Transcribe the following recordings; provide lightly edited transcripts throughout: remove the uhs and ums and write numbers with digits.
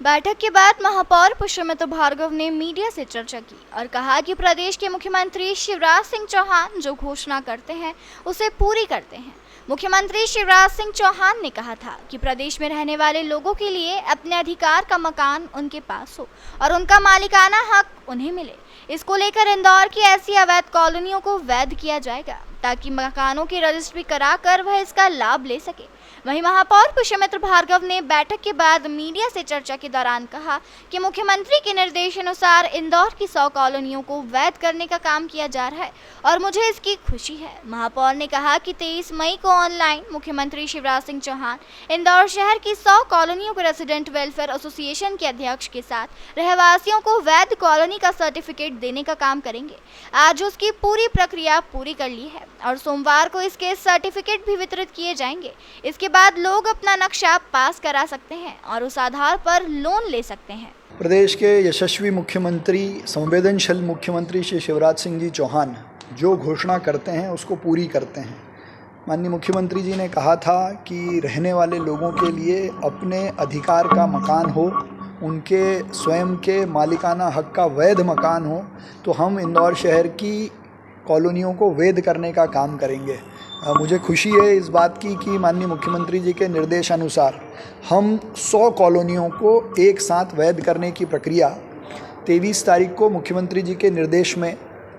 बैठक के बाद महापौर पुष्यमित्र भार्गव ने मीडिया से चर्चा की और कहा कि प्रदेश के मुख्यमंत्री शिवराज सिंह चौहान जो घोषणा करते हैं उसे पूरी करते हैं। मुख्यमंत्री शिवराज सिंह चौहान ने कहा था कि प्रदेश में रहने वाले लोगों के लिए अपने अधिकार का मकान उनके पास हो और उनका मालिकाना हक उन्हें मिले। इसको लेकर इंदौर की ऐसी अवैध कॉलोनियों को वैध किया जाएगा ताकि मकानों की रजिस्ट्री कराकर वह इसका लाभ ले सके। वहीं महापौर पुष्यमित्र भार्गव ने बैठक के बाद मीडिया से चर्चा के दौरान कहा कि मुख्यमंत्री के निर्देशानुसार इंदौर की 100 कॉलोनियों को वैध करने का काम किया जा रहा है और मुझे इसकी खुशी है। महापौर ने कहा कि 23 मई को ऑनलाइन मुख्यमंत्री शिवराज सिंह चौहान इंदौर शहर की 100 कॉलोनियों के रेसिडेंट वेलफेयर एसोसिएशन के अध्यक्ष के साथ रहवासियों को वैध कॉलोनी का सर्टिफिकेट देने का काम करेंगे। आज उसकी पूरी प्रक्रिया पूरी कर ली है और सोमवार को इसके सर्टिफिकेट भी वितरित किए जाएंगे। इसके बाद लोग अपना नक्शा पास करा सकते हैं और उस आधार पर लोन ले सकते हैं। प्रदेश के यशस्वी मुख्यमंत्री, संवेदनशील मुख्यमंत्री श्री शिवराज सिंह जी चौहान जो घोषणा करते हैं उसको पूरी करते हैं। माननीय मुख्यमंत्री जी ने कहा था कि रहने वाले लोगों के लिए अपने अधिकार का मकान हो, उनके स्वयं के मालिकाना हक का वैध मकान हो, तो हम इंदौर शहर की कॉलोनियों को वैध करने का काम करेंगे। मुझे खुशी है इस बात की कि माननीय मुख्यमंत्री जी के निर्देशानुसार हम 100 कॉलोनियों को एक साथ वैध करने की प्रक्रिया 23 तारीख को मुख्यमंत्री जी के निर्देश में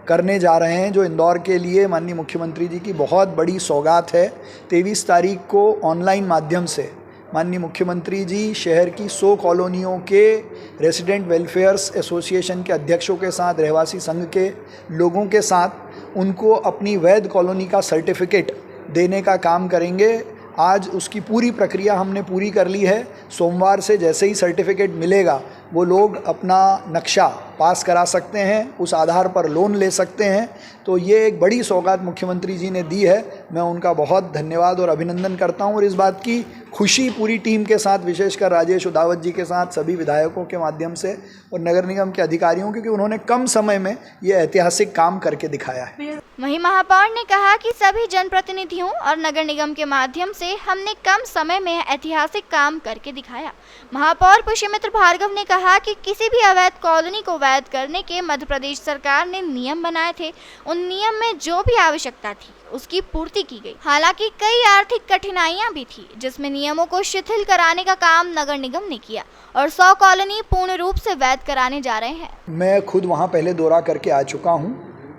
करने जा रहे हैं, जो इंदौर के लिए माननीय मुख्यमंत्री जी की बहुत बड़ी सौगात है। 23 तारीख को ऑनलाइन माध्यम से माननीय मुख्यमंत्री जी शहर की 100 कॉलोनियों के रेसिडेंट वेलफेयर्स एसोसिएशन के अध्यक्षों के साथ, रहवासी संघ के लोगों के साथ उनको अपनी वैध कॉलोनी का सर्टिफिकेट देने का काम करेंगे। आज उसकी पूरी प्रक्रिया हमने पूरी कर ली है। सोमवार से जैसे ही सर्टिफिकेट मिलेगा वो लोग अपना नक्शा पास करा सकते हैं, उस आधार पर लोन ले सकते हैं। तो ये एक बड़ी सौगात मुख्यमंत्री जी ने दी है। मैं उनका बहुत धन्यवाद और अभिनंदन करता हूँ और इस बात की खुशी पूरी टीम के साथ, विशेषकर राजेश उदावत जी के साथ, सभी विधायकों के माध्यम से और नगर निगम के अधिकारियों, क्योंकि उन्होंने कम समय में ये ऐतिहासिक काम करके दिखाया है। वहीं महापौर ने कहा कि सभी जनप्रतिनिधियों और नगर निगम के माध्यम से हमने कम समय में ऐतिहासिक काम करके दिखाया। महापौर पुष्यमित्र भार्गव ने कहा कि किसी भी अवैध कॉलोनी को वैध करने के मध्य प्रदेश सरकार ने नियम बनाए थे। उन नियम में जो भी आवश्यकता थी उसकी पूर्ति की गई। हालांकि कई आर्थिक कठिनाइयां भी थी जिसमें नियमों को शिथिल कराने का काम नगर निगम ने किया और 100 कॉलोनी पूर्ण रूप से वैध कराने जा रहे हैं। मैं खुद वहां पहले दौरा करके आ चुका हूं।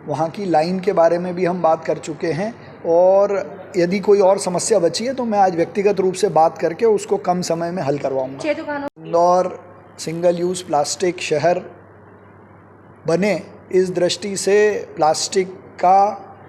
वहाँ की लाइन के बारे में भी हम बात कर चुके हैं और यदि कोई और समस्या बची है तो मैं आज व्यक्तिगत रूप से बात करके उसको कम समय में हल करवाऊंगा। इंदौर सिंगल यूज़ प्लास्टिक शहर बने, इस दृष्टि से प्लास्टिक का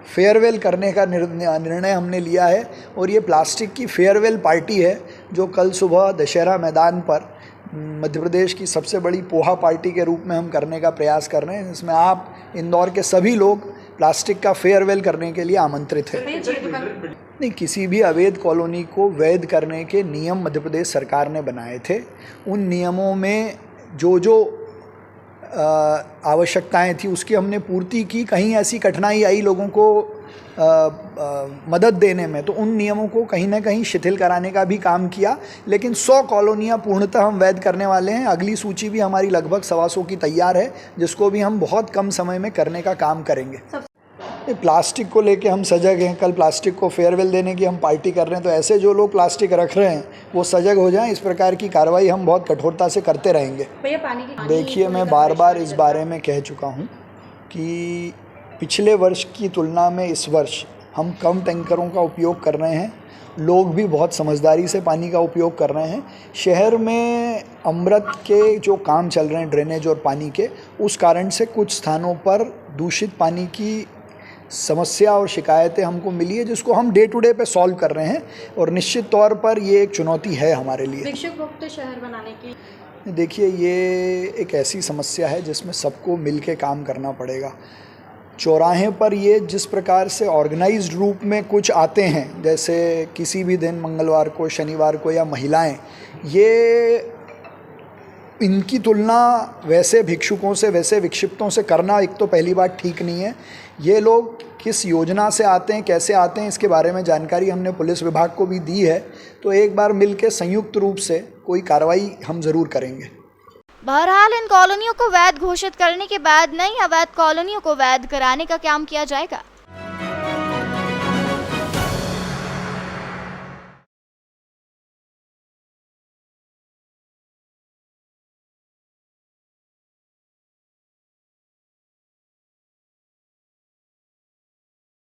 फेयरवेल करने का निर्णय हमने लिया है और ये प्लास्टिक की फेयरवेल पार्टी है जो कल सुबह दशहरा मैदान पर मध्य प्रदेश की सबसे बड़ी पोहा पार्टी के रूप में हम करने का प्रयास कर रहे हैं। इसमें आप इंदौर के सभी लोग प्लास्टिक का फेयरवेल करने के लिए आमंत्रित हैं। नहीं, किसी भी अवैध कॉलोनी को वैध करने के नियम मध्य प्रदेश सरकार ने बनाए थे। उन नियमों में जो आवश्यकताएं थी उसकी हमने पूर्ति की। कहीं ऐसी कठिनाई आई लोगों को मदद देने में, तो उन नियमों को कहीं ना कहीं शिथिल कराने का भी काम किया। लेकिन 100 कॉलोनियाँ पूर्णतः हम वैध करने वाले हैं। अगली सूची भी हमारी लगभग 125 की तैयार है, जिसको भी हम बहुत कम समय में करने का काम करेंगे। प्लास्टिक को लेके हम सजग हैं। कल प्लास्टिक को फेयरवेल देने की हम पार्टी कर रहे हैं, तो ऐसे जो लोग प्लास्टिक रख रहे हैं वो सजग हो जाएं। इस प्रकार की कार्रवाई हम बहुत कठोरता से करते रहेंगे। देखिए, मैं बार बार इस बारे में कह चुका हूँ कि पिछले वर्ष की तुलना में इस वर्ष हम कम टैंकरों का उपयोग कर रहे हैं। लोग भी बहुत समझदारी से पानी का उपयोग कर रहे हैं। शहर में अमृत के जो काम चल रहे हैं ड्रेनेज और पानी के, उस कारण से कुछ स्थानों पर दूषित पानी की समस्या और शिकायतें हमको मिली है, जिसको हम डे टू डे पे सॉल्व कर रहे हैं और निश्चित तौर पर ये एक चुनौती है हमारे लिए विक्षुब्ध मुक्त शहर बनाने की। देखिए, ये एक ऐसी समस्या है जिसमें सबको मिल के काम करना पड़ेगा। चौराहे पर ये जिस प्रकार से ऑर्गेनाइज्ड रूप में कुछ आते हैं, जैसे किसी भी दिन मंगलवार को, शनिवार को, या महिलाएं, ये इनकी तुलना वैसे भिक्षुकों से, वैसे विक्षिप्तों से करना एक तो पहली बात ठीक नहीं है। ये लोग किस योजना से आते हैं, कैसे आते हैं, इसके बारे में जानकारी हमने पुलिस विभाग को भी दी है। तो एक बार मिल के संयुक्त रूप से कोई कार्रवाई हम ज़रूर करेंगे। बहरहाल इन कॉलोनियों को वैध घोषित करने के बाद नई अवैध कॉलोनियों को वैध कराने का काम किया जाएगा।